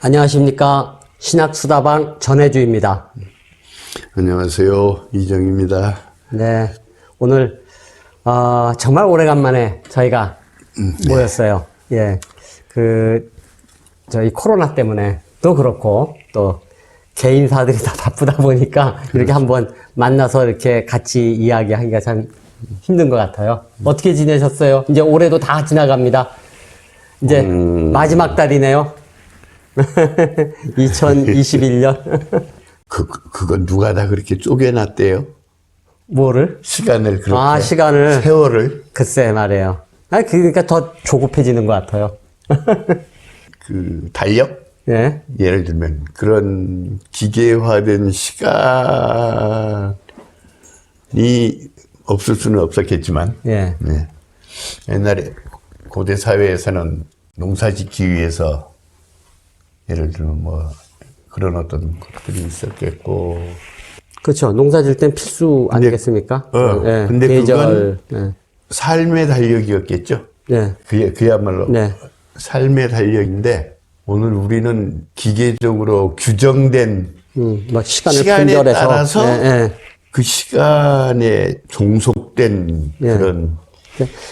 안녕하십니까. 신학수다방 전혜주입니다. 안녕하세요. 이정입니다. 네. 오늘, 정말 오래간만에 저희가 모였어요. 예. 저희 코로나 때문에 또 그렇고, 또 개인사들이 다 바쁘다 보니까 이렇게 한번 만나서 이렇게 같이 이야기하기가 참 힘든 것 같아요. 어떻게 지내셨어요? 이제 올해도 다 지나갑니다. 이제 마지막 달이네요. 2021년. 그건 누가 다 그렇게 쪼개놨대요? 뭐를? 시간을 그렇게. 시간을. 세월을. 글쎄 말이에요. 그러니까 더 조급해지는 것 같아요. 달력? 예. 예를 들면, 그런 기계화된 시간이 없을 수는 없었겠지만, 예. 네. 옛날에 고대 사회에서는 농사 짓기 위해서 예를 들면 그런 어떤 것들이 있었겠고. 그렇죠. 농사 질 땐 필수 아니겠습니까? 예. 근데 계절. 그건 삶의 달력이었겠죠. 예. 그야말로 네. 삶의 달력인데, 오늘 우리는 기계적으로 규정된 막 시간을 시간에 분별해서. 따라서 예. 그 시간에 종속된 그런.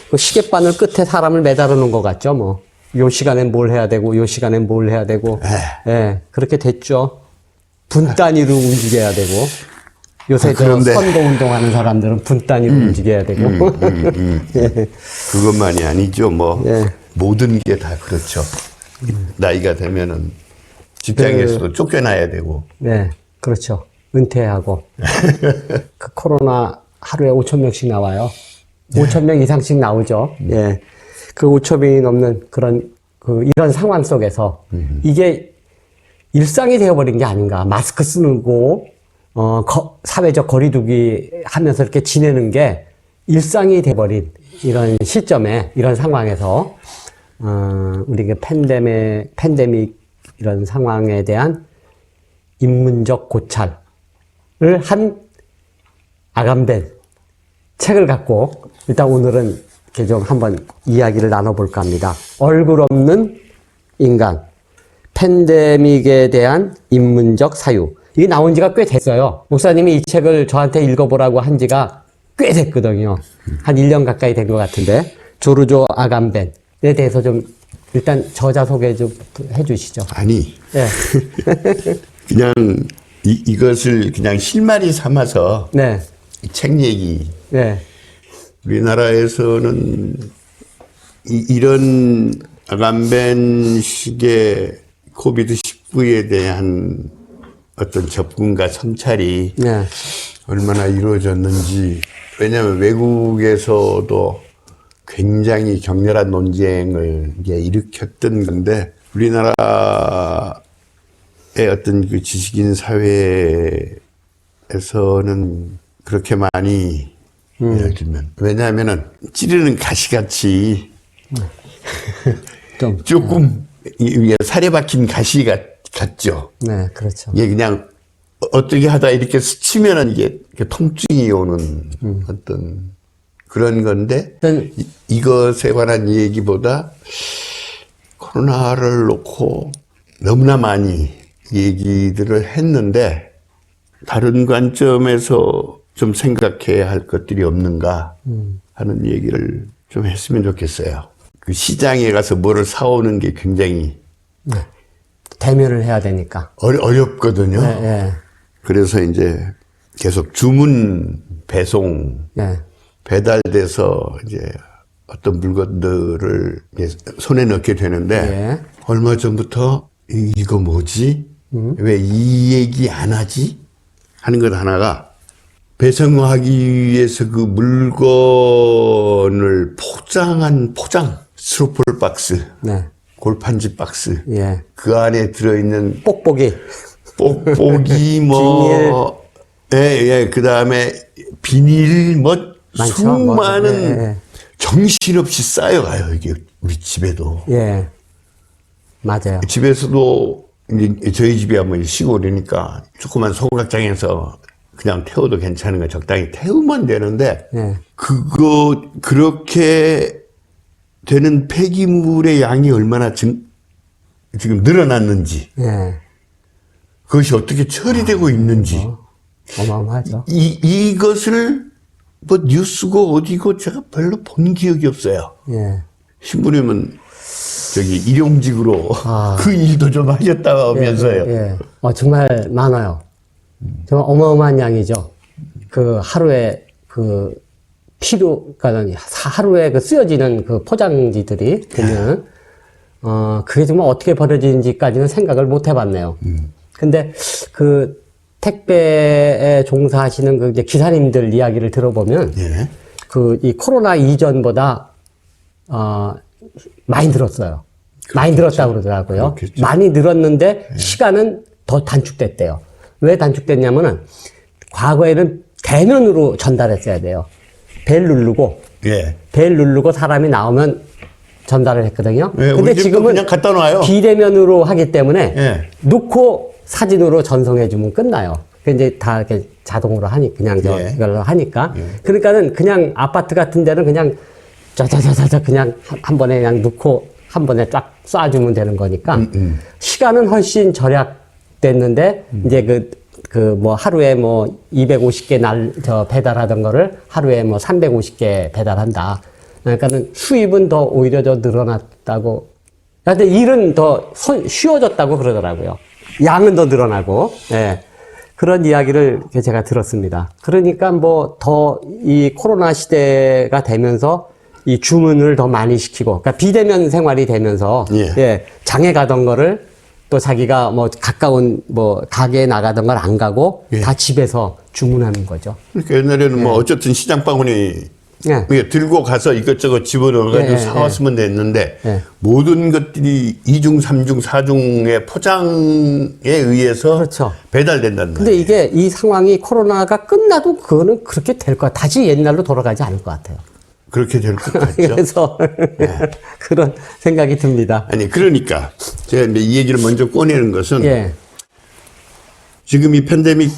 그 시계바늘 끝에 사람을 매달아 놓은 것 같죠, 뭐. 요 시간엔 뭘 해야 되고, 요 시간엔 뭘 해야 되고. 예. 그렇게 됐죠. 분 단위로 움직여야 되고. 요새 그런데 선거 운동하는 사람들은 분 단위로 움직여야 되고. 예. 그것만이 아니죠. 예. 모든 게 다 그렇죠. 나이가 되면은 직장에서도 쫓겨나야 되고. 네, 그렇죠. 은퇴하고. 그 코로나 하루에 5,000명씩 나와요. 5,000명 이상씩 나오죠. 예. 그 5,000명이 넘는 이런 상황 속에서 이게 일상이 되어버린 게 아닌가. 마스크 쓰고, 사회적 거리두기 하면서 이렇게 지내는 게 일상이 돼버린 이런 시점에, 이런 상황에서, 우리 팬데믹 이런 상황에 대한 인문적 고찰을 한 아감된 책을 갖고 일단 오늘은 이렇게 좀 한번 이야기를 나눠볼까 합니다. 얼굴 없는 인간, 팬데믹에 대한 인문적 사유. 이게 나온 지가 꽤 됐어요. 목사님이 이 책을 저한테 읽어보라고 한 지가 꽤 됐거든요. 한 1년 가까이 된 것 같은데. 조르조 아감벤에 대해서 좀 일단 저자 소개 좀 해주시죠. 아니. 네. 그냥 이것을 그냥 실마리 삼아서. 네. 책 얘기. 네. 우리나라에서는 이런 아감벤식의 코비드19에 대한 어떤 접근과 성찰이 네. 얼마나 이루어졌는지. 왜냐하면 외국에서도 굉장히 격렬한 논쟁을 일으켰던 건데, 우리나라의 어떤 그 지식인 사회에서는 그렇게 많이 예를 들면, 왜냐하면은 찌르는 가시같이 조금 살에 박힌 가시 같죠. 네, 그렇죠. 이게 그냥 어떻게 하다 이렇게 스치면은 이게 통증이 오는 어떤 그런 건데, 이것에 관한 얘기보다 코로나를 놓고 너무나 많이 얘기들을 했는데, 다른 관점에서 좀 생각해야 할 것들이 없는가 하는 얘기를 좀 했으면 좋겠어요. 그 시장에 가서 뭐를 사오는 게 굉장히 대면을 해야 되니까. 어렵거든요. 네, 네. 그래서 이제 계속 주문 배송, 네. 배달돼서 이제 어떤 물건들을 손에 넣게 되는데, 네. 얼마 전부터 이거 뭐지? 왜 이 얘기 안 하지? 하는 것 하나가, 배송하기 위해서 그 물건을 포장한 포장, 스티로폼 박스, 네. 골판지 박스, 예. 그 안에 들어있는 뽁뽁이. 비닐, 그 다음에 비닐, 많죠. 수많은 네. 정신없이 쌓여가요, 이게 우리 집에도. 예. 맞아요. 집에서도 이제 저희 집이 한번 시골이니까 조그만 소각장에서 그냥 태워도 괜찮은 거 적당히 태우면 되는데, 네. 그렇게 되는 폐기물의 양이 얼마나 지금 늘어났는지, 예. 그것이 어떻게 처리되고 있는지, 어마어마하죠. 이것을 뭐 뉴스고 어디고 제가 별로 본 기억이 없어요. 예. 신부님은 저기 일용직으로 아. 그 일도 좀 하셨다면서요. 예. 정말 많아요. 정말 어마어마한 양이죠. 그 하루에 그 그러니까 하루에 그 쓰여지는 그 포장지들이 보면, 그게 정말 어떻게 버려지는지까지는 생각을 못 해봤네요. 근데 그 택배에 종사하시는 그 이제 기사님들 이야기를 들어보면, 예. 그 이 코로나 이전보다, 많이 늘었어요. 많이 늘었다고 그러더라고요. 그렇겠죠. 많이 늘었는데 시간은 더 단축됐대요. 왜 단축됐냐면은 과거에는 대면으로 전달했어야 돼요. 벨 누르고 예. 벨 누르고 사람이 나오면 전달을 했거든요. 예, 근데 우리 집도 지금은 그냥 갖다 놔요. 비대면으로 하기 때문에 예. 놓고 사진으로 전송해 주면 끝나요. 그 이제 다 이렇게 자동으로 하니 그냥 예. 이걸로 하니까. 그러니까는 그냥 아파트 같은 데는 그냥 짜자자자자 그냥 한 번에 그냥 넣고 한 번에 쫙 쏴주면 되는 거니까 시간은 훨씬 절약됐는데 이제 뭐 하루에 뭐 250개 배달하던 거를 하루에 뭐 350개 배달한다. 그러니까는 수입은 더 오히려 더 늘어났다고. 근데 일은 더 쉬워졌다고 그러더라고요. 양은 더 늘어나고. 예. 그런 이야기를 제가 들었습니다. 그러니까 뭐 더 이 코로나 시대가 되면서 이 주문을 더 많이 시키고, 그러니까 비대면 생활이 되면서, 예. 장에 가던 거를 또 자기가 뭐 가까운 뭐 가게에 나가던 걸 안 가고 예. 다 집에서 주문하는 거죠. 그러니까 옛날에는 뭐 어쨌든 시장 바구니 예. 들고 가서 이것저것 집어넣어가지고 예, 사왔으면 됐는데 예. 모든 것들이 2중, 3중, 4중의 포장에 의해서 그렇죠. 배달된다는 근데 거예요. 이게 이 상황이 코로나가 끝나도 그거는 그렇게 될 것 같아요. 다시 옛날로 돌아가지 않을 것 같아요. 그렇게 될 것 같죠. 그래서 그런 생각이 듭니다. 아니 그러니까 제가 이제 이 얘기를 먼저 꺼내는 것은 예. 지금 이 팬데믹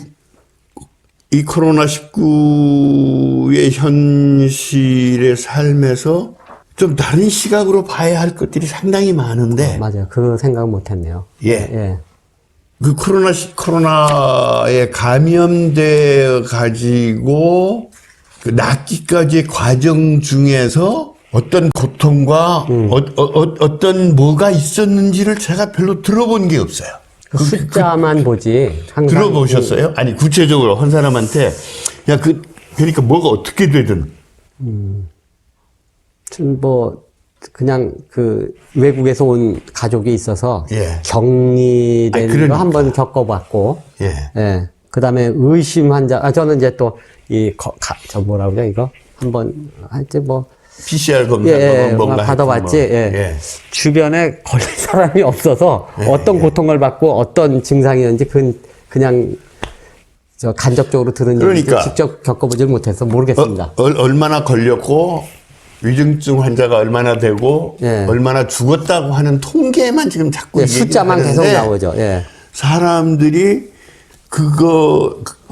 이 코로나19의 현실의 삶에서 좀 다른 시각으로 봐야 할 것들이 상당히 많은데 맞아요. 그 생각 못 했네요. 예. 예. 그 코로나에 감염되어 가지고 그 낫기까지의 과정 중에서 어떤 고통과 어떤 뭐가 있었는지를 제가 별로 들어본 게 없어요. 그 숫자만 보지. 항상 들어보셨어요? 아니 구체적으로 한 사람한테 야 그러니까 뭐가 어떻게 되든 뭐 그냥 그 외국에서 온 가족이 있어서 예. 격리된 그러니까. 거 한번 겪어봤고, 예. 예. 그다음에 의심 환자, 저는 이제 또 저 뭐라 그래 이거 한번 할때 뭐 PCR 검사 뭔가 받아봤지. 했지 뭐. 예. 주변에 걸린 사람이 없어서 어떤 고통을 받고 어떤 증상이었는지 그냥 저 간접적으로 들은 얘기지 그러니까. 직접 겪어보질 못해서 모르겠습니다. 얼마나 걸렸고 위중증 환자가 얼마나 되고 예. 얼마나 죽었다고 하는 통계만 지금 자꾸 예, 숫자만 계속 나오죠. 예. 사람들이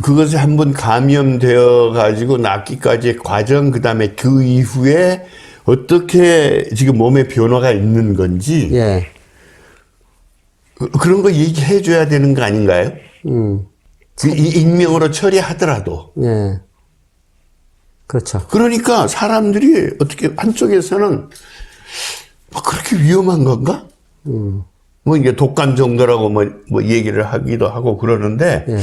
그것에 한번 감염되어 가지고 낫기까지의 과정 그다음에 그 이후에 어떻게 지금 몸에 변화가 있는 건지 예. 그런 거 얘기해 줘야 되는 거 아닌가요? 이 익명으로 처리하더라도. 예. 그렇죠. 그러니까 사람들이 어떻게 한쪽에서는 그렇게 위험한 건가? 뭐 이게 독감 정도라고 뭐 얘기를 하기도 하고 그러는데 예.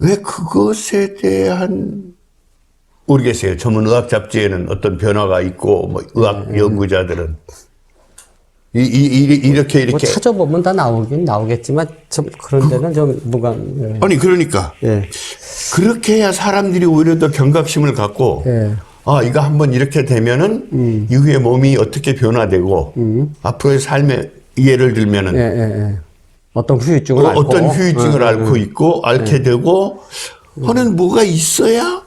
왜 그것에 대한 모르겠어요. 전문 의학 잡지에는 어떤 변화가 있고 뭐 의학 연구자들은 이렇게 뭐 찾아보면 다 나오겠지만 좀 그런 데는 좀 무감. 아니 그러니까 예. 그렇게 해야 사람들이 오히려 더 경각심을 갖고 예. 이거 한번 이렇게 되면은 이후에 몸이 어떻게 변화되고 앞으로의 삶에 예를 들면은 예. 어떤 후유증을 앓고 어떤 후유증을 앓고 있고 앓게 되고 하는 뭐가 있어야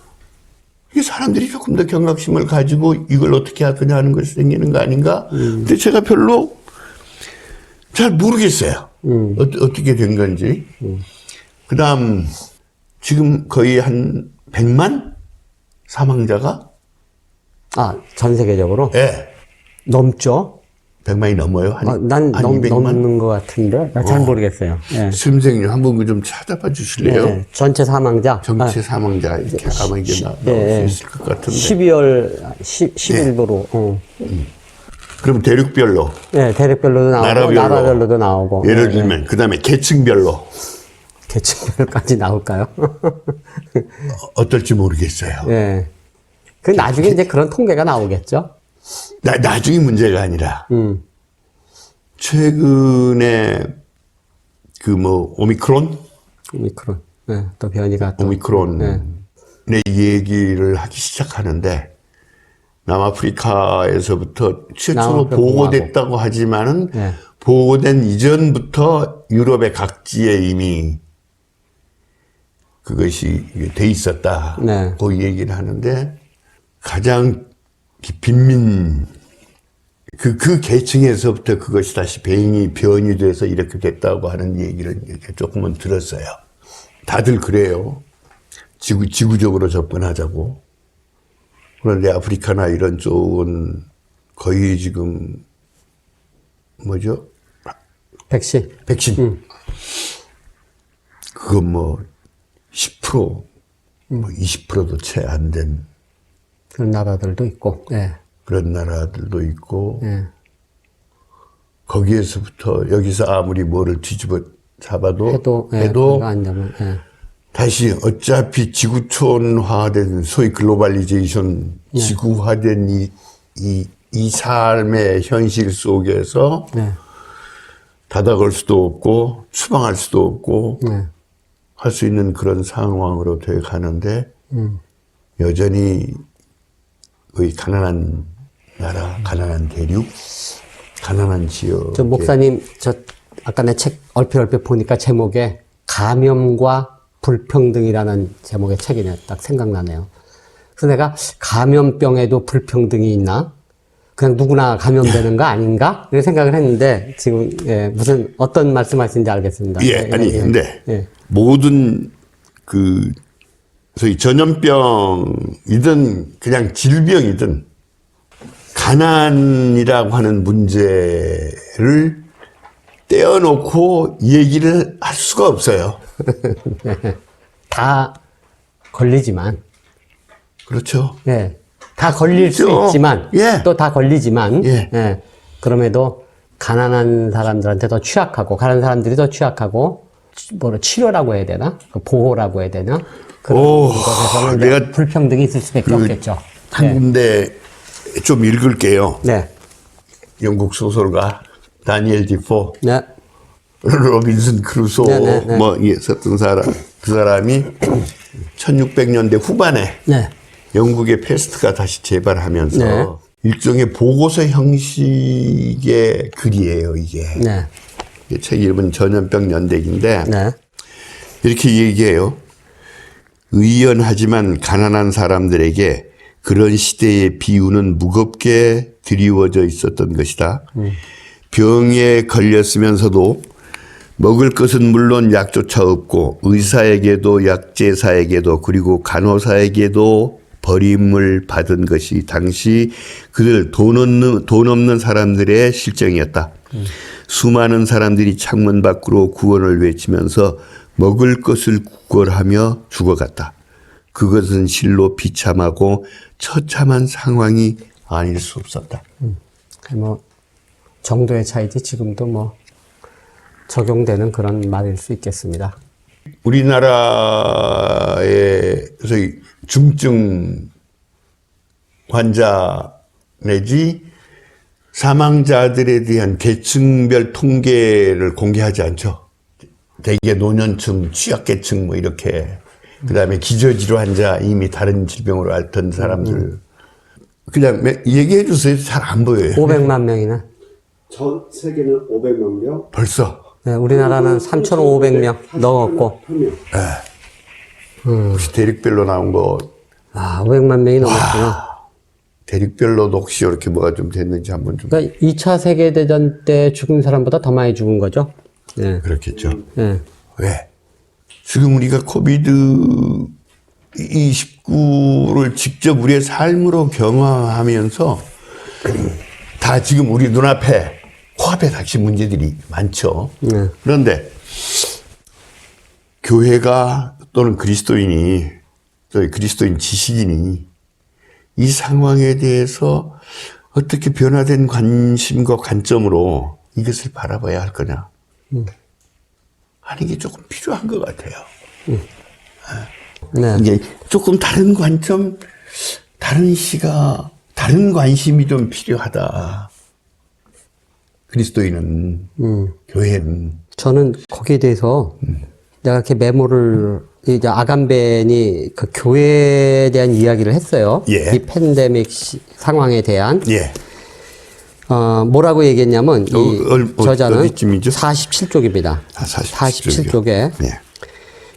이 사람들이 조금 더 경각심을 가지고 이걸 어떻게 할 거냐 하는 것이 생기는 거 아닌가? 근데 제가 별로 잘 모르겠어요. 어떻게 된 건지. 그다음 지금 거의 한 100만 사망자가 전 세계적으로 예. 넘죠. 100만이 넘어요? 난 한 넘는 200만? 것 같은데 잘 모르겠어요. 예. 선생님 한번 좀 찾아봐 주실래요? 예, 전체 사망자 정체 사망자 이렇게 아마 이게 나올 수 있을 것 같은데. 12월 10일부로 그럼 대륙별로 예, 대륙별로도 나오고 나라별로도 나오고 예를 들면 그다음에 계층별로 계층별까지 나올까요? 어떨지 모르겠어요. 예. 그 나중에 이제 그런 통계가 나오겠죠. 나중에 문제가 아니라 최근에 그 뭐 오미크론 예, 또 변이가 또 오미크론의 얘기를 하기 시작하는데 남아프리카에서부터 최초로 보고됐다고 하지만은 보고된 이전부터 유럽의 각지에 이미 그것이 돼 있었다고 얘기를 하는데 가장 빈민 그 계층에서부터 그것이 다시 변이 돼서 이렇게 됐다고 하는 얘기를 조금은 들었어요. 다들 그래요. 지구적으로 접근하자고. 그런데 아프리카나 이런 쪽은 거의 지금 뭐죠? 백신. 그건 뭐 10%, 뭐 20%도 채 안 된 그런 나라들도 있고. 예. 그런 나라들도 있고 예. 거기에서부터 여기서 아무리 뭐를 뒤집어 잡아도 해도 안 되면 다시 어차피 지구촌화된 소위 글로벌리제이션 지구화된 이 삶의 현실 속에서 닫아걸 수도 없고 추방할 수도 없고 할 수 있는 그런 상황으로 돼 가는데 여전히 거의 가난한 나라, 가난한 대륙, 가난한 지역. 저 목사님, 아까 내 책 얼핏 보니까 제목에 감염과 불평등이라는 제목의 책이네. 딱 생각나네요. 그래서 내가 감염병에도 불평등이 있나? 그냥 누구나 감염되는 거 아닌가? 이런 생각을 했는데, 지금, 무슨, 어떤 말씀 하시는지 알겠습니다. 근데, 모든 소위 전염병이든 그냥 질병이든 가난이라고 하는 문제를 떼어놓고 얘기를 할 수가 없어요. 다 걸리지만. 그렇죠. 예. 다 걸릴 수 있지만. 또 다 걸리지만. 그럼에도 가난한 사람들한테 더 취약하고, 가난한 사람들이 더 취약하고, 치료라고 해야 되나? 보호라고 해야 되나? 그런 것에서는 내가 불평등이 있을 수밖에 없겠죠. 한 군데 좀 읽을게요. 네. 영국 소설가 다니엘 디포, 네. 로빈슨 크루소 썼던 사람, 그 사람이 1600년대 후반에 영국의 패스트가 다시 재발하면서 일종의 보고서 형식의 글이에요, 이게. 책 이름은 전염병 연대기인데 이렇게 얘기해요. 의연하지만 가난한 사람들에게 그런 시대의 비유는 무겁게 드리워져 있었던 것이다. 병에 걸렸으면서도 먹을 것은 물론 약조차 없고 의사에게도 약제사에게도 그리고 간호사에게도 버림을 받은 것이 당시 그들 돈 없는 사람들의 실정이었다. 수많은 사람들이 창문 밖으로 구원을 외치면서 먹을 것을 구걸하며 죽어갔다. 그것은 실로 비참하고 처참한 상황이 아닐 수 없었다. 정도의 차이지 지금도 적용되는 그런 말일 수 있겠습니다. 우리나라의 중증 환자 내지 사망자들에 대한 계층별 통계를 공개하지 않죠. 대개 노년층, 취약계층 이렇게 그다음에 기저질환 환자 이미 다른 질병으로 앓던 사람들 그냥 얘기해 주세요. 잘 안 보여요. 500만 명이나. 전 세계는 500만 명. 벌써. 네, 우리나라는 3,500명 넘었고. 혹시 대륙별로 나온 거. 500만 명이 넘었구나. 대륙별로도 혹시 이렇게 뭐가 좀 됐는지 한번 좀. 그러니까 2차 세계대전 때 죽은 사람보다 더 많이 죽은 거죠? 네. 그렇겠죠. 네. 왜? 지금 우리가 코비드 19를 직접 우리의 삶으로 경험하면서 다 지금 우리 눈앞에 코앞에 닥친 문제들이 많죠. 그런데 교회가 또는 그리스도인이 또 그리스도인 지식인이 이 상황에 대해서 어떻게 변화된 관심과 관점으로 이것을 바라봐야 할 거냐 하는 게 조금 필요한 것 같아요. 네. 이게 조금 다른 관점, 다른 시각, 다른 관심이 좀 필요하다. 그리스도인은, 교회는. 저는 거기에 대해서 내가 이렇게 메모를 이제 아간벤이 그 교회에 대한 이야기를 했어요. 예. 이 팬데믹 상황에 대한. 예. 뭐라고 얘기했냐면 이 저자는 어디쯤이죠? 47쪽입니다. 47쪽에 예.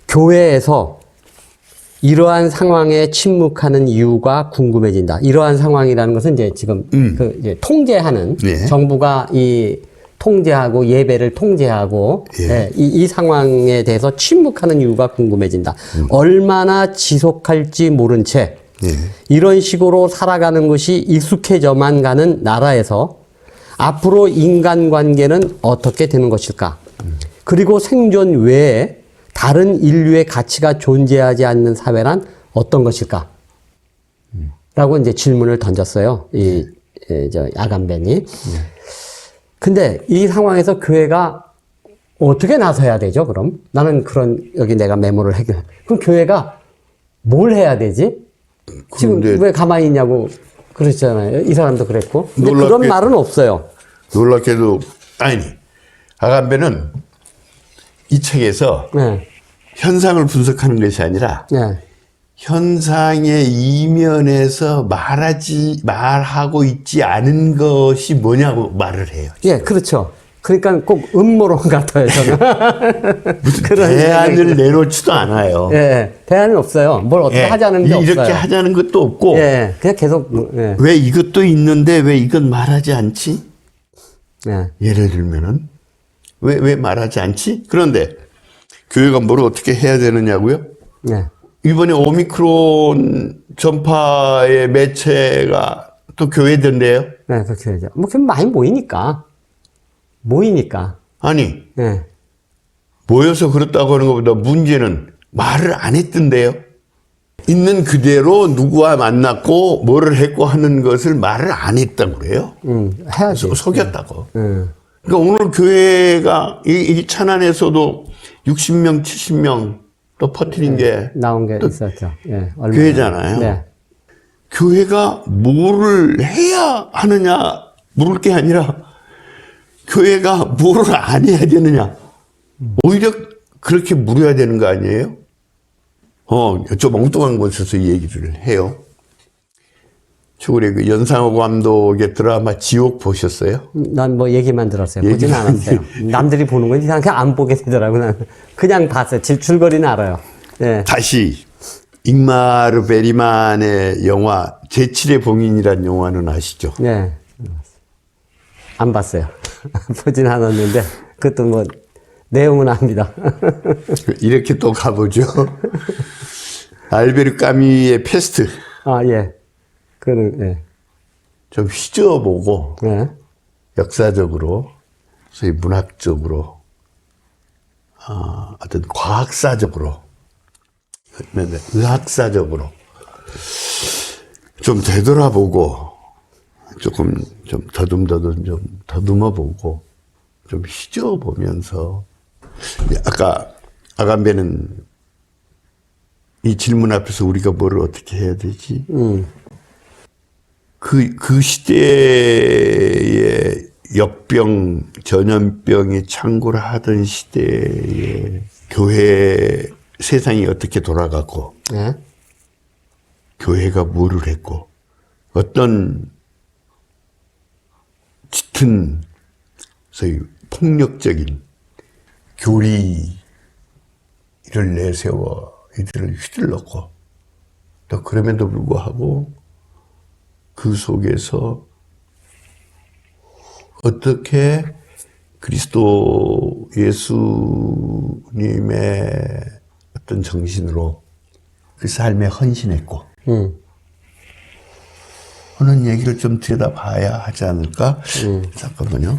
교회에서 이러한 상황에 침묵하는 이유가 궁금해진다. 이러한 상황이라는 것은 이제 지금 그 이제 통제하는 예. 정부가 이 통제하고 예배를 통제하고 예. 예, 이 상황에 대해서 침묵하는 이유가 궁금해진다. 얼마나 지속할지 모른 채 예. 이런 식으로 살아가는 것이 익숙해져만 가는 나라에서 앞으로 인간관계는 어떻게 되는 것일까? 그리고 생존 외에 다른 인류의 가치가 존재하지 않는 사회란 어떤 것일까? 라고 이제 질문을 던졌어요. 저 아간벤이. 근데 이 상황에서 교회가 어떻게 나서야 되죠, 그럼? 나는 여기 내가 메모를 해결. 그럼 교회가 뭘 해야 되지? 지금 왜 가만히 있냐고 그러시잖아요. 이 사람도 그랬고. 근데 그런 말은 없어요. 놀랍게도, 아니, 아간베는 이 책에서 네. 현상을 분석하는 것이 아니라 네. 현상의 이면에서 말하고 있지 않은 것이 뭐냐고 말을 해요. 예, 그렇죠. 그러니까 꼭 음모론 같아요, 저는. 그런 대안을 내놓지도 않아요. 예, 대안은 없어요. 뭘 어떻게 하자는 게 없어요. 이렇게 하자는 것도 없고, 예, 그냥 계속, 예. 왜 이것도 있는데 왜 이건 말하지 않지? 예. 예를 들면은, 왜 말하지 않지? 그런데, 교회가 뭘 어떻게 해야 되느냐고요? 예. 이번에 오미크론 전파의 매체가 또 교회던데요? 네, 그렇게 되죠. 뭐, 그럼 많이 모이니까. 아니, 예. 모여서 그렇다고 하는 것보다 문제는 말을 안 했던데요? 있는 그대로 누구와 만났고 뭐를 했고 하는 것을 말을 안 했다고 그래요? 해야지. 속였다고. 예. 그러니까 오늘 교회가 이 찬안에서도 60명, 70명 또 퍼뜨린 게 나온 게 있었죠. 예. 얼마나. 교회잖아요. 네. 교회가 뭐를 해야 하느냐 물을 게 아니라 교회가 뭐를 안 해야 되느냐. 오히려 그렇게 물어야 되는 거 아니에요? 저 엉뚱한 곳에서 얘기를 해요. 최근에 그 연상호 감독의 드라마 지옥 보셨어요? 난 뭐 얘기만 들었어요. 보진 않았어요. 남들이 보는 건 그냥 안 보게 되더라고. 나는 그냥 봤어요. 줄거리는 알아요. 예. 다시 잉마르 베리만의 영화 제7의 봉인이라는 영화는 아시죠? 네. 안 봤어요. 보진 않았는데, 그것도 뭐, 내용은 압니다. 이렇게 또 가보죠. 알베르 까미의 페스트 아, 예. 그는, 예. 좀 휘저어보고 예. 역사적으로, 소위 문학적으로, 어떤 과학사적으로, 의학사적으로 좀 되돌아보고 조금 좀 더듬더듬 좀 더듬어보고 좀 휘저어보면서 아까 아간베는 이 질문 앞에서 우리가 뭐를 어떻게 해야 되지? 그 시대의 역병, 전염병이 창궐 하던 시대에 교회 세상이 어떻게 돌아가고 예. 교회가 뭐를 했고 어떤 짙은 소위 폭력적인 교리를 내세워 이들을 휘둘렀고 또 그럼에도 불구하고 그 속에서 어떻게 그리스도 예수님의 어떤 정신으로 그 삶에 헌신했고 하는 얘기를 좀 들여다봐야 하지 않을까? 잠깐만요.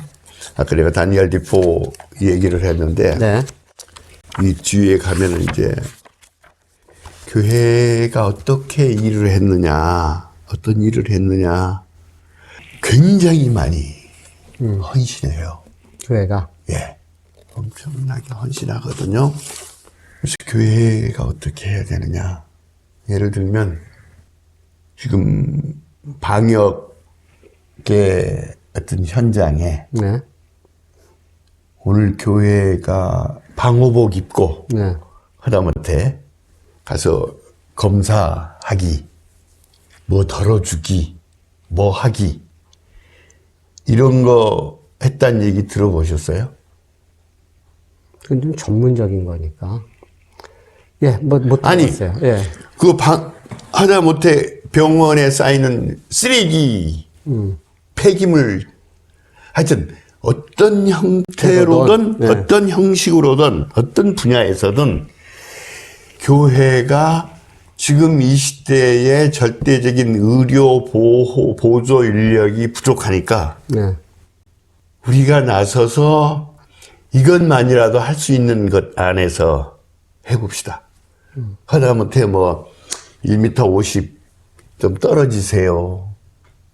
아까 내가 다니엘 디포 얘기를 했는데 네. 이 뒤에 가면은 이제 교회가 어떻게 일을 했느냐, 어떤 일을 했느냐, 굉장히 많이 헌신해요. 교회가. 예. 엄청나게 헌신하거든요. 그래서 교회가 어떻게 해야 되느냐. 예를 들면, 지금 방역의 어떤 현장에 네. 오늘 교회가 방호복 입고 네. 하다못해 가서 검사하기, 뭐 덜어주기, 뭐 하기, 이런 거 했다는 얘기 들어보셨어요? 그건 좀 전문적인 거니까. 예, 못 아니, 들었어요. 예. 그 하다못해 병원에 쌓이는 쓰레기, 폐기물, 하여튼 어떤 형태로든, 네. 어떤 형식으로든, 어떤 분야에서든 교회가 지금 이 시대에 절대적인 의료 보조 인력이 부족하니까 네. 우리가 나서서 이것만이라도 할 수 있는 것 안에서 해봅시다. 하다못해 뭐 1m 50 좀 떨어지세요.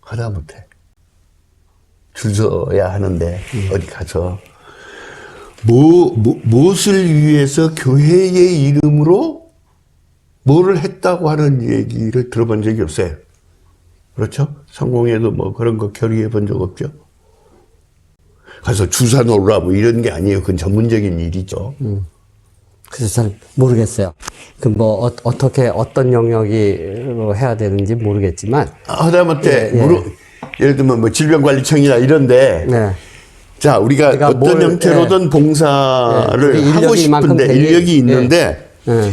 하다못해 줄 서야 하는데 어디 가서 무엇을 위해서 교회의 이름으로 뭐를 했다고 하는 얘기를 들어본 적이 없어요. 그렇죠? 성공회도 뭐 그런 거 결의해 본 적 없죠. 가서 주사 놓으라 뭐 이런 게 아니에요. 그건 전문적인 일이죠. 그래서 잘 모르겠어요. 그 뭐 어떻게 어떤 영역으로 해야 되는지 모르겠지만. 하다못해 예. 예를 들면 뭐 질병관리청이나 이런데 네. 자 우리가 어떤 뭘, 형태로든 봉사를 예. 하고 인력이 이만큼 싶은데 되니, 인력이 있는데 네.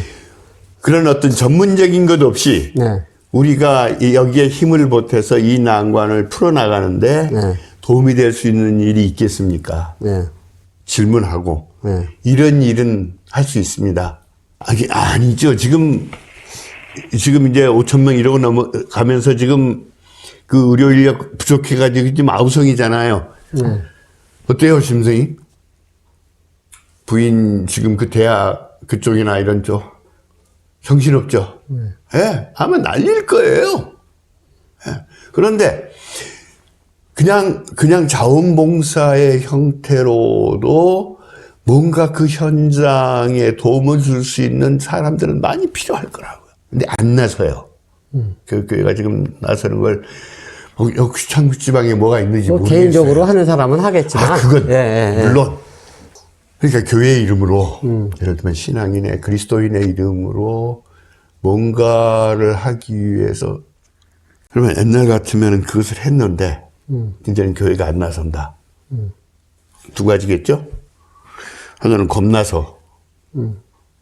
그런 어떤 전문적인 것 없이 네. 우리가 여기에 힘을 보태서 이 난관을 풀어나가는데 네. 도움이 될 수 있는 일이 있겠습니까? 네. 질문하고 네. 이런 일은 할 수 있습니다. 아니죠. 지금 이제 5,000명 이러고 넘어가면서 지금 그 의료 인력 부족해가지고 지금 아우성이잖아요. 어때요, 심성이? 부인 지금 그 대학 그쪽이나 이런 쪽 정신없죠. 예, 아마 날릴 거예요. 예. 그런데 그냥 자원봉사의 형태로도 뭔가 그 현장에 도움을 줄 수 있는 사람들은 많이 필요할 거라고요. 근데 안 나서요. 그 교회가 지금 나서는 걸 여기 창지방에 뭐가 있는지 뭐 모르겠어요. 개인적으로 하는 사람은 하겠지만. 그건 예. 물론. 그러니까 교회 이름으로 예를 들면 신앙인의 그리스도인의 이름으로 뭔가를 하기 위해서 그러면 옛날 같으면 그것을 했는데 이제는 교회가 안 나선다. 두 가지겠죠? 하나는 겁나서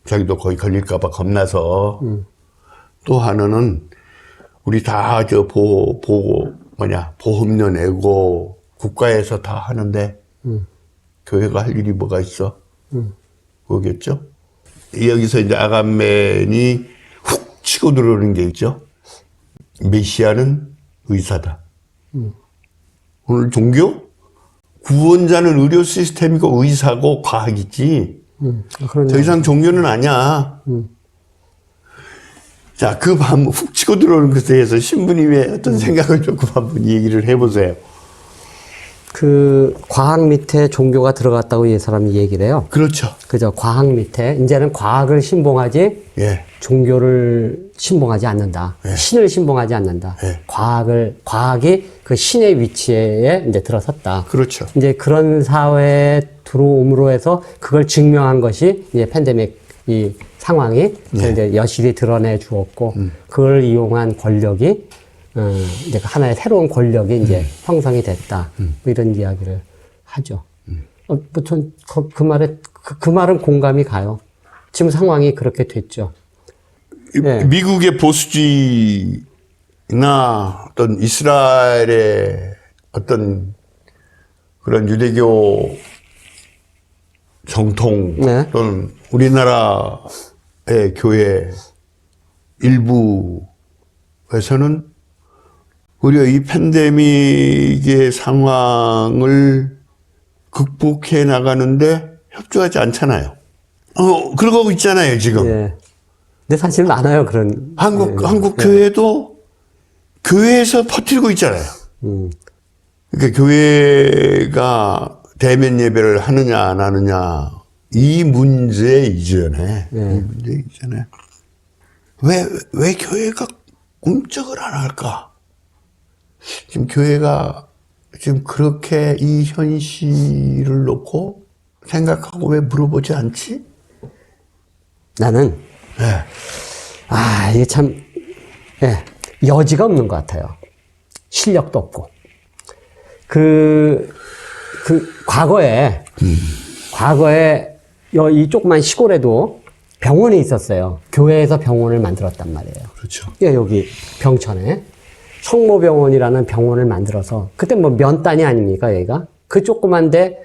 자기도 거의 걸릴까봐 겁나서 또 하나는 우리 다 보험료 내고 국가에서 다 하는데 교회가 할 일이 뭐가 있어? 그거겠죠? 여기서 이제 아간맨이 훅 치고 들어오는 게 있죠? 메시아는 의사다. 오늘 종교? 구원자는 의료 시스템이고 의사고 과학이지. 더 이상 종교는 아니야. 자, 그 훅 치고 들어오는 것에 대해서 신부님의 어떤 생각을 조금 한번 얘기를 해보세요. 그 과학 밑에 종교가 들어갔다고 이 사람이 얘기를 해요. 그렇죠. 그죠. 과학 밑에 이제는 과학을 신봉하지 예. 종교를 신봉하지 않는다. 신을 신봉하지 않는다. 예. 과학이 그 신의 위치에 이제 들어섰다. 그렇죠. 이제 그런 사회에 들어옴으로 해서 그걸 증명한 것이 이제 팬데믹 이 상황이 이제 여실히 드러내 주었고 그걸 이용한 권력이 이제 하나의 새로운 권력이 이제 형성이 됐다. 뭐 이런 이야기를 하죠. 전 그 말에 그 말은 공감이 가요. 지금 상황이 그렇게 됐죠. 네. 미국의 보수주의나 어떤 이스라엘의 어떤 그런 유대교 정통 네. 또는 우리나라의 교회 일부에서는 우리가 이 팬데믹의 상황을 극복해 나가는데 협조하지 않잖아요. 그러고 있잖아요, 지금. 예. 근데 사실 많아요, 그런. 한국 교회도 교회에서 버티고 있잖아요. 그러니까 교회가 대면 예배를 하느냐 안 하느냐 이 문제 이전에 왜 교회가 꿈쩍을 안 할까? 지금 교회가 지금 그렇게 이 현실을 놓고 생각하고 왜 물어보지 않지? 나는, 네. 이게 참, 예, 여지가 없는 것 같아요. 실력도 없고. 과거에 이 조그만 시골에도 병원이 있었어요. 교회에서 병원을 만들었단 말이에요. 그렇죠. 예, 여기 병천에. 성모병원이라는 병원을 만들어서, 그때 뭐 면단이 아닙니까, 여기가? 그 조그만데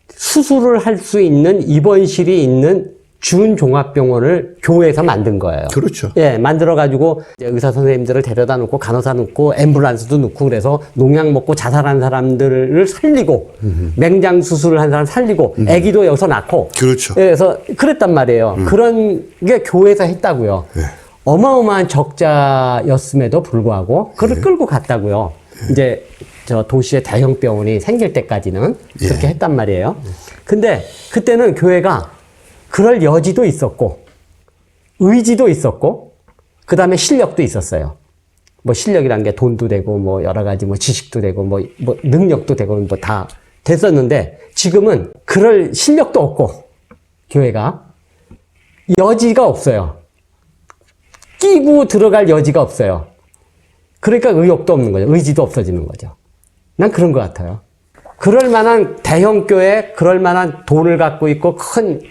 수술을 할 수 있는 입원실이 있는 준종합병원을 교회에서 만든 거예요. 그렇죠. 예, 만들어가지고 의사 선생님들을 데려다 놓고 간호사 놓고 앰뷸런스도 놓고 그래서 농약 먹고 자살한 사람들을 살리고 맹장 수술을 한 사람 살리고 아기도 여기서 낳고. 그렇죠. 예, 그래서 그랬단 말이에요. 그런 게 교회에서 했다고요. 네. 어마어마한 적자였음에도 불구하고 그걸 끌고 갔다고요. 이제 저 도시의 대형 병원이 생길 때까지는 그렇게 했단 말이에요. 근데 그때는 교회가 그럴 여지도 있었고 의지도 있었고 그다음에 실력도 있었어요. 뭐 실력이란 게 돈도 되고 뭐 여러 가지 뭐 지식도 되고 뭐 능력도 되고 뭐 다 됐었는데 지금은 그럴 실력도 없고 교회가 여지가 없어요. 끼고 들어갈 여지가 없어요. 그러니까 의욕도 없는 거죠. 의지도 없어지는 거죠. 난 그런 것 같아요. 그럴 만한 대형 교회, 그럴 만한 돈을 갖고 있고 큰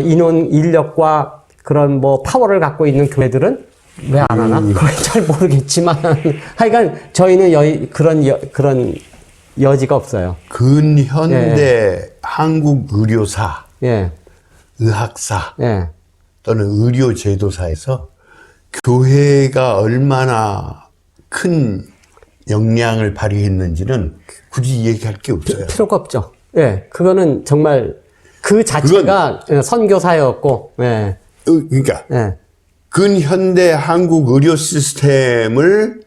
인원, 인력과 그런 뭐 파워를 갖고 있는 교회들은 왜 안 하나? 그걸 잘 모르겠지만 하여간 저희는 그런 여지가 없어요. 근현대 한국 의료사, 예. 의학사 예. 또는 의료제도사에서 교회가 얼마나 큰 역량을 발휘했는지는 굳이 얘기할 게 없어요. 필요가 없죠. 예. 그거는 정말 그 자체가 선교사였고, 예. 그러니까 예. 근현대 한국 의료 시스템을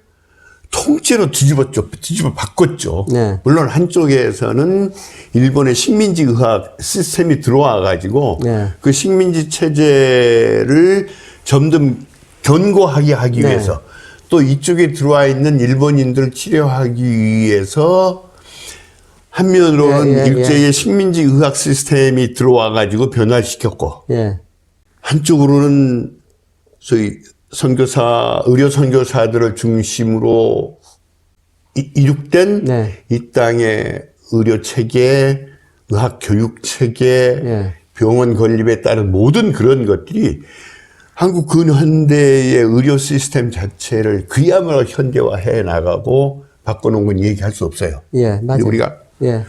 통째로 뒤집어 바꿨죠. 네. 물론 한쪽에서는 일본의 식민지 의학 시스템이 들어와 가지고 네. 그 식민지 체제를 점점 견고하게 하기 네. 위해서 또 이쪽에 들어와 있는 일본인들을 치료하기 위해서 한면으로는 일제의 식민지 의학 시스템이 들어와 가지고 변화시켰고 예. 한쪽으로는 소위 의료 선교사들을 중심으로 이룩된 네. 이 땅의 의료 체계, 의학 교육 체계, 네. 병원 건립에 따른 모든 그런 것들이 한국 근현대의 의료 시스템 자체를 그야말로 현대화해 나가고 바꿔놓은 건 얘기할 수 없어요. 예, 맞아요. 우리가 예.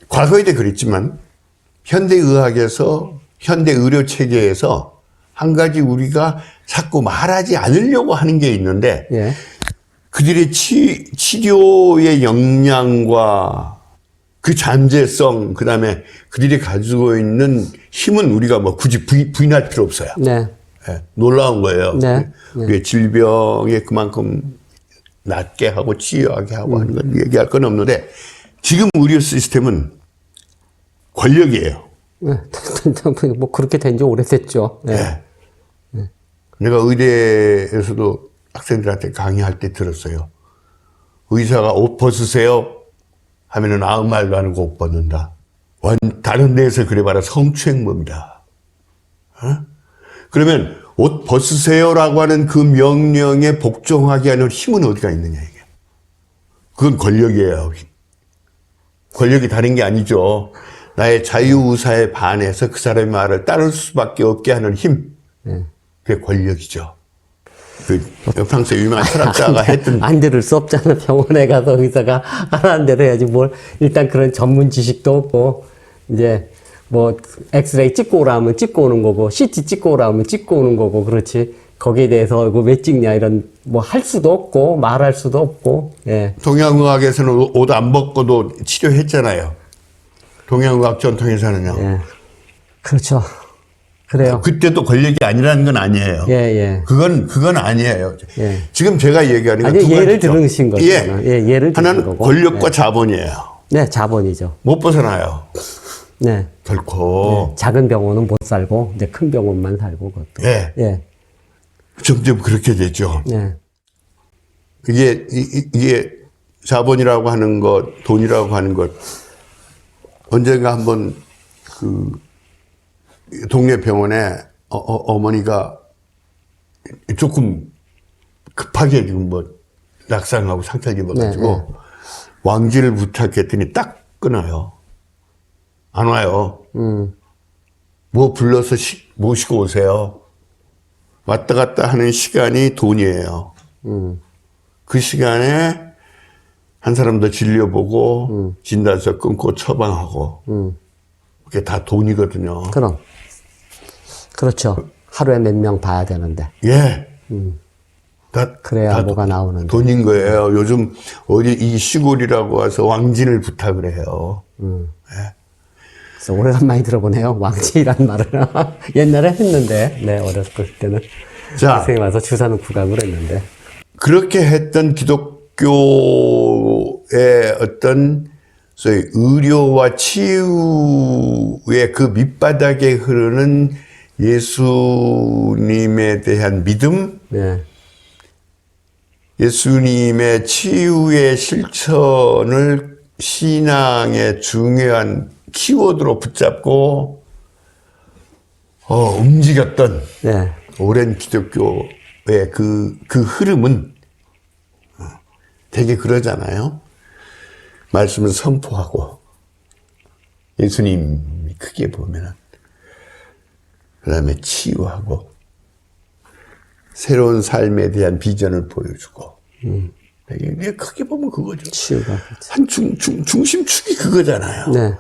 과거에도 그랬지만 현대의학에서 현대 의료 체계에서 한 가지 우리가 자꾸 말하지 않으려고 하는 게 있는데 예. 그들의 치료의 역량과 그 잠재성, 그 다음에 그들이 가지고 있는 힘은 우리가 뭐 굳이 부인할 필요 없어요. 네. 예, 놀라운 거예요. 네. 우리의 질병에 그만큼 낫게 하고 치유하게 하고 하는 건 얘기할 건 없는데 지금 의료 시스템은 권력이에요. 예. 뭐 그렇게 된 지 오래됐죠. 예. 네. 내가 의대에서도 학생들한테 강의할 때 들었어요. 의사가 옷 벗으세요 하면은 아무 말도 안 하고 옷 벗는다. 다른 데에서 그래봐라 성추행범이다. 그러면 옷 벗으세요라고 하는 그 명령에 복종하게 하는 힘은 어디가 있느냐 이게. 그건 권력이에요. 권력이 다른 게 아니죠. 나의 자유의사에 반해서 그 사람의 말을 따를 수밖에 없게 하는 힘. 그게 권력이죠. 프랑스의 유명한 철학자가 했던. 안 들을 수 없잖아. 병원에 가서 의사가 하라는 대로 해야지 뭘. 일단 그런 전문 지식도 없고, 이제 뭐 엑스레이 찍고 오라 하면 찍고 오는 거고, CT 찍고 오라 하면 찍고 오는 거고, 그렇지. 거기에 대해서 이거 왜 찍냐 이런 뭐 할 수도 없고 말할 수도 없고 예. 동양의학에서는 옷 안 벗고도 치료했잖아요. 동양의학 전통에서는요. 예. 그렇죠. 그래요. 그때도 권력이 아니라는 건 아니에요. 예, 예. 그건 아니에요. 예. 지금 제가 얘기하는 건 아니, 두 예를 가지죠. 들으신 거죠. 예. 예, 예를 들은 하나는 거고. 권력과 자본이에요. 네, 자본이죠. 못 벗어나요. 네. 결코. 작은 병원은 못 살고 이제 큰 병원만 살고 그것도. 예. 예. 점점 그렇게 되죠. 네. 이게 자본이라고 하는 것, 돈이라고 하는 것, 언젠가 한번 동네 병원에 어머니가 조금 급하게 지금 뭐 낙상하고 상처를 입어가지고 네, 네. 왕지를 부탁했더니 딱 끊어요. 안 와요. 뭐 불러서 모시고 오세요. 왔다 갔다 하는 시간이 돈이에요. 그 시간에 한 사람 더 진료보고 진단서 끊고 처방하고 그게 다 돈이거든요. 그럼. 그렇죠. 하루에 몇 명 봐야 되는데. 예. 그래야 뭐가 나오는데. 돈인 거예요. 요즘 어디 이 시골이라고 와서 왕진을 부탁을 해요. 그래서 오래간만에 들어보네요. 왕지란 말을. 옛날에 했는데, 네, 어렸을 때는. 자. 선생님 와서 주사는 구강을 했는데. 그렇게 했던 기독교의 어떤 소위 의료와 치유의 그 밑바닥에 흐르는 예수님에 대한 믿음, 네. 예수님의 치유의 실천을 신앙의 중요한 키워드로 붙잡고 움직였던 네. 오랜 기독교의 그 흐름은 되게 그러잖아요. 말씀을 선포하고 예수님이 크게 보면은 그 다음에 치유하고 새로운 삶에 대한 비전을 보여주고 되게 크게 보면 그거죠. 치유가. 한 중심축이 그거잖아요. 네.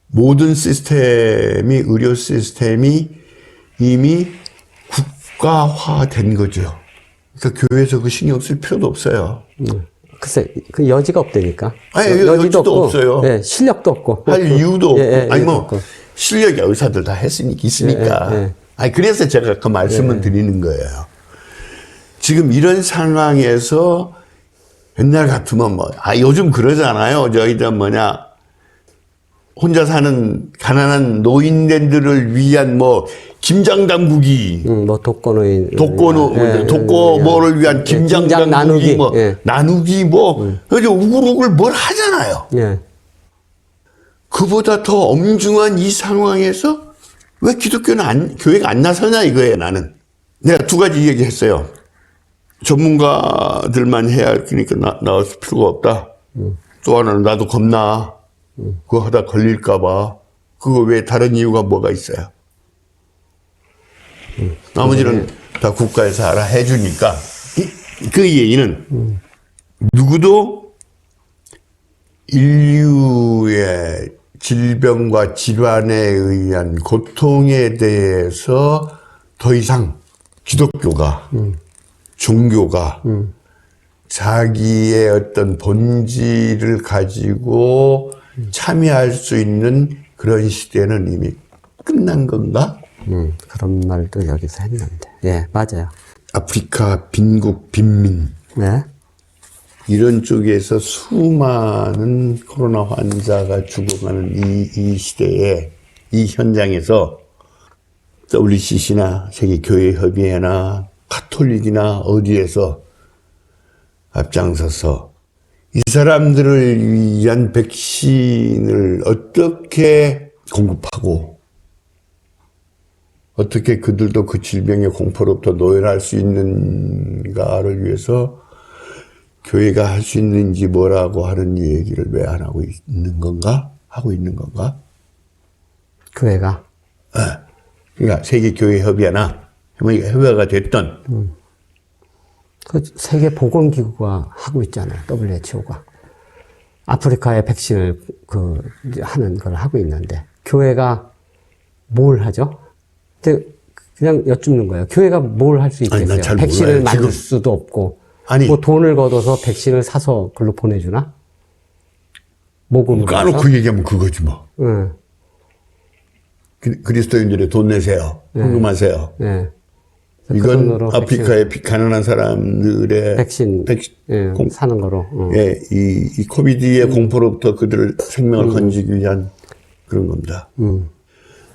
모든 시스템이 의료 시스템이 이미 국가화된 거죠. 그러니까 교회에서 그 신경 쓸 필요도 없어요. 글쎄, 그 여지가 없다니까. 아니, 여지도 없어요. 네, 실력도 없고. 할 이유도 없고. 아니, 뭐, 없고. 실력이 의사들 다 있으니까. 예, 예. 아니, 그래서 제가 그 말씀을 드리는 거예요. 지금 이런 상황에서 옛날 같으면 요즘 그러잖아요. 저희들 혼자 사는 가난한 노인들을 위한 김장 당국이 독거노인. 독거뭐를 위한 김장 당국이 나누기 그래서 우글우글 뭘 하잖아요. 예. 그보다 더 엄중한 이 상황에서 왜 교회가 안 나서냐 이거예요, 나는. 내가 두 가지 얘기했어요. 전문가들만 해야 할 거니까 나올 필요가 없다. 또 하나는 나도 겁나. 그거 하다 걸릴까봐. 그거 왜 다른 이유가 뭐가 있어요? 나머지는 다 국가에서 알아 해주니까. 그 얘기는 누구도 인류의 질병과 질환에 의한 고통에 대해서 더 이상 기독교가, 종교가 자기의 어떤 본질을 가지고 참여할 수 있는 그런 시대는 이미 끝난 건가? 그런 말도 여기서 했는데. 예, 맞아요. 아프리카 빈국 빈민 네. 이런 쪽에서 수많은 코로나 환자가 죽어가는 이 시대에 이 현장에서 WCC나 세계교회협의회나 가톨릭이나 어디에서 앞장서서 이 사람들을 위한 백신을 어떻게 공급하고 어떻게 그들도 그 질병의 공포로부터 노연할 수 있는가를 위해서 교회가 할 수 있는지 뭐라고 하는 얘기를 왜 안 하고 있는 건가? 하고 있는 건가? 교회가. 그러니까 세계교회협의회나 협의회가 됐던 그 세계보건기구가 하고 있잖아요. WHO가. 아프리카에 백신을 하는 걸 하고 있는데, 교회가 뭘 하죠? 근데 그냥 여쭙는 거예요. 교회가 뭘 할 수 아니, 있겠어요? 난잘 백신을 몰라요. 만들 지금. 수도 없고. 아니. 뭐 돈을 걷어서 백신을 사서 글로 보내주나? 모금을 까놓고 얘기하면 그거지 뭐. 응. 그리스도인들의 돈 내세요. 헌금하세요. 예. 그 이건 돈으로 아프리카의 가난한 사람들의 백신 예, 사는 거로. 이 코비드의 공포로부터 그들을 생명을 건지기 위한 그런 겁니다.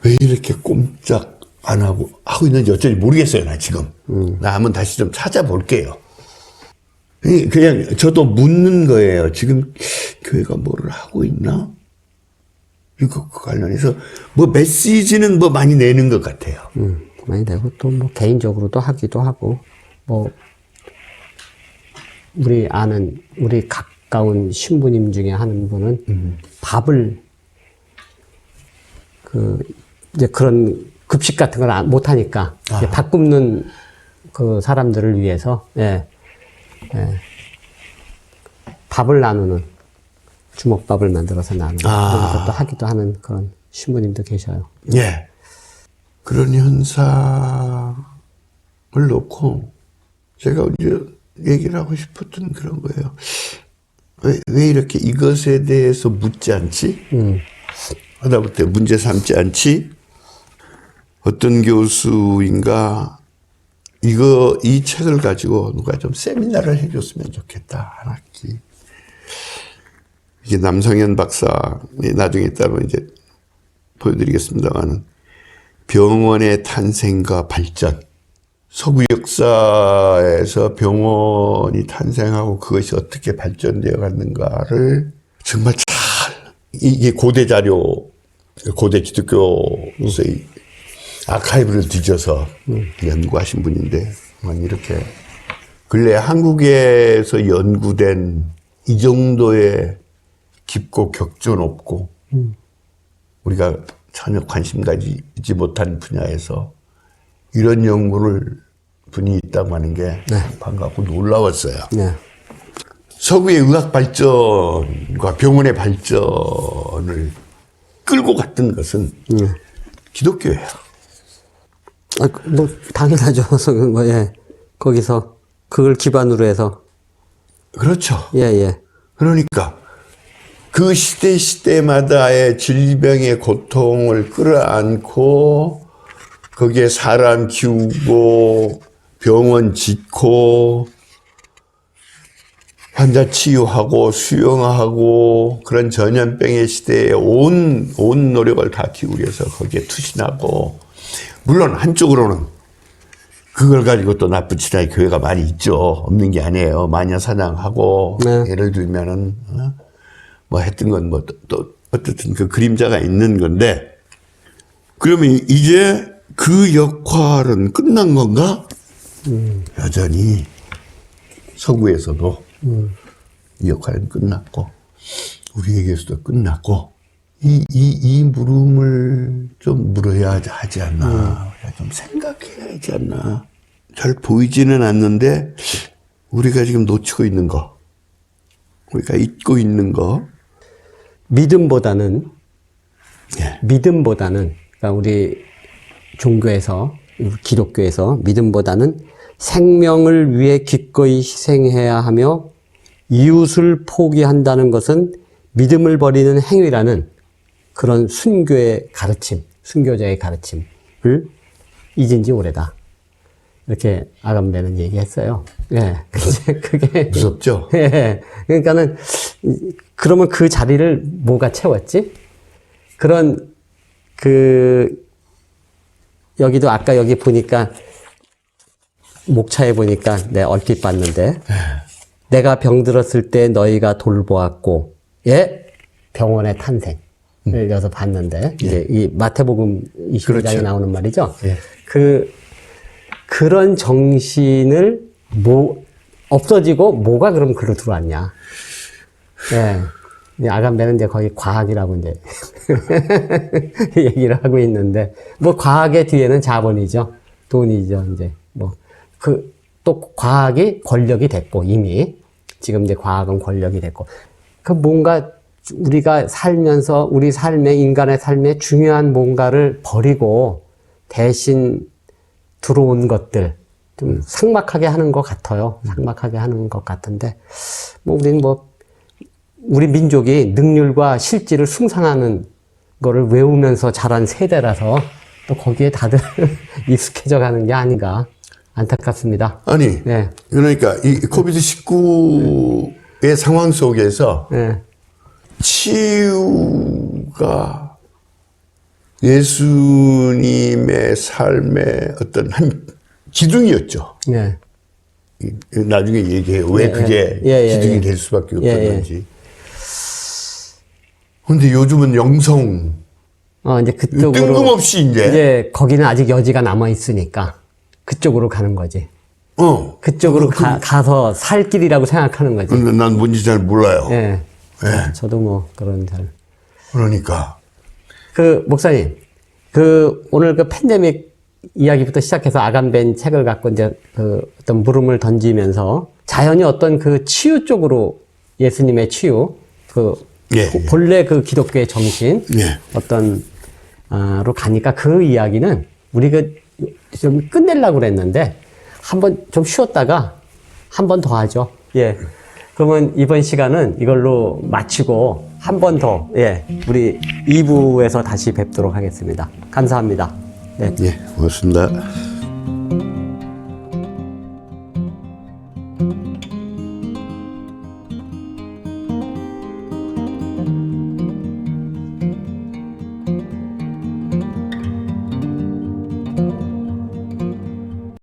왜 이렇게 꼼짝 안 하고 있는지 어쩐지 모르겠어요, 나 지금. 나 한번 다시 좀 찾아볼게요. 그냥 저도 묻는 거예요. 지금 교회가 뭐를 하고 있나? 이거 관련해서 뭐 메시지는 뭐 많이 내는 것 같아요. 많이 내고 또 뭐 개인적으로도 하기도 하고 뭐 우리 가까운 신부님 중에 한 분은 밥을 이제 그런 급식 같은 걸 못 하니까 이제 밥 굽는 그 사람들을 위해서 밥을 나누는 주먹밥을 만들어서 나누는 그런 것도 하기도 하는 그런 신부님도 계셔요. 예. 그런 현상을 놓고 제가 이제 얘기를 하고 싶었던 그런 거예요. 왜 이렇게 이것에 대해서 묻지 않지? 하다못해 문제 삼지 않지? 어떤 교수인가 이 책을 가지고 누가 좀 세미나를 해줬으면 좋겠다. 한 학기. 이게 남성현 박사 나중에 따로 이제 보여드리겠습니다만은 병원의 탄생과 발전. 서구 역사에서 병원이 탄생하고 그것이 어떻게 발전되어 갔는가를 정말 이게 고대 자료, 고대 기독교서의 아카이브를 뒤져서 연구하신 분인데, 이렇게 근래 한국에서 연구된 이 정도의 깊고 격조 높고 우리가 전혀 관심 가지지 못한 분야에서 이런 연구를 분이 있다고 하는 게 반갑고 놀라웠어요. 네. 서구의 의학 발전과 병원의 발전을 끌고 갔던 것은 기독교예요. 뭐 당연하죠. 거기서 그걸 기반으로 해서 그렇죠. 예. 그러니까 그 시대마다의 질병의 고통을 끌어안고 거기에 사람 키우고 병원 짓고 환자 치유하고 수용하고 그런 전염병의 시대에 온 노력을 다 기울여서 거기에 투신하고, 물론 한쪽으로는 그걸 가지고 또 나쁜 짓할 교회가 많이 있죠. 없는 게 아니에요. 마녀 사냥하고 예를 들면은 뭐 했던 건 뭐 또 어쨌든 그 그림자가 있는 건데, 그러면 이제 그 역할은 끝난 건가? 여전히 서구에서도 이 역할은 끝났고 우리에게서도 끝났고 이 물음을 좀 물어야 하지 않나. 우리가 좀 생각해야 하지 않나. 잘 보이지는 않는데 우리가 지금 놓치고 있는 거, 우리가 잊고 있는 거. 믿음보다는 그러니까 우리 종교에서, 기독교에서 믿음보다는 생명을 위해 기꺼이 희생해야 하며 이웃을 포기한다는 것은 믿음을 버리는 행위라는 그런 순교의 가르침, 순교자의 가르침을 잊은 지 오래다. 이렇게 아감되는 얘기했어요. 예. 그게 무섭죠? 예. 그러니까는 그러면 그 자리를 뭐가 채웠지? 그런 여기도 아까 여기 보니까 목차에 보니까 얼핏 봤는데 내가 병들었을 때 너희가 돌보았고 병원의 탄생을 여기서 봤는데 이제 이 마태복음 22장에 그렇죠. 나오는 말이죠. 그런 정신을 없어지고 뭐가 그럼 글로 들어왔냐. 아감배는 이제 거의 과학이라고 이제 얘기를 하고 있는데, 뭐 과학의 뒤에는 자본이죠. 돈이죠. 이제 또 과학이 권력이 됐고, 이미 지금 이제 과학은 권력이 됐고, 뭔가 우리가 살면서 우리 삶의, 인간의 삶에 중요한 뭔가를 버리고 대신 들어온 것들 좀 삭막하게 하는 것 같아요. 삭막하게 하는 것 같은데 뭐 우리는 뭐 우리 민족이 능률과 실질을 숭상하는 거를 외우면서 자란 세대라서 또 거기에 다들 익숙해져 가는 게 아닌가 안타깝습니다. 아니, 네. 그러니까 이 코비드-19의 상황 속에서 네. 치유가 예수님의 삶의 어떤 한 기둥이었죠. 네. 나중에 얘기해요. 왜 그게 기둥이 될 수밖에 없었는지. 근데 요즘은 영성, 이제 그쪽으로 뜬금없이 이제 거기는 아직 여지가 남아 있으니까 그쪽으로 가는 거지. 그쪽으로 가서 살 길이라고 생각하는 거지. 근데 난 뭔지 잘 몰라요. 예. 저도 뭐 그런 잘. 그러니까. 목사님, 오늘 팬데믹 이야기부터 시작해서 아간벤 책을 갖고 이제 어떤 물음을 던지면서 자연히 어떤 치유 쪽으로 예수님의 치유, 본래 기독교의 정신, 로 가니까 그 이야기는 우리 좀 끝내려고 그랬는데 한번 좀 쉬었다가 한 번 더 하죠. 예. 그러면 이번 시간은 이걸로 마치고 한 번 더, 우리 2부에서 다시 뵙도록 하겠습니다. 감사합니다. 네. 예, 고맙습니다.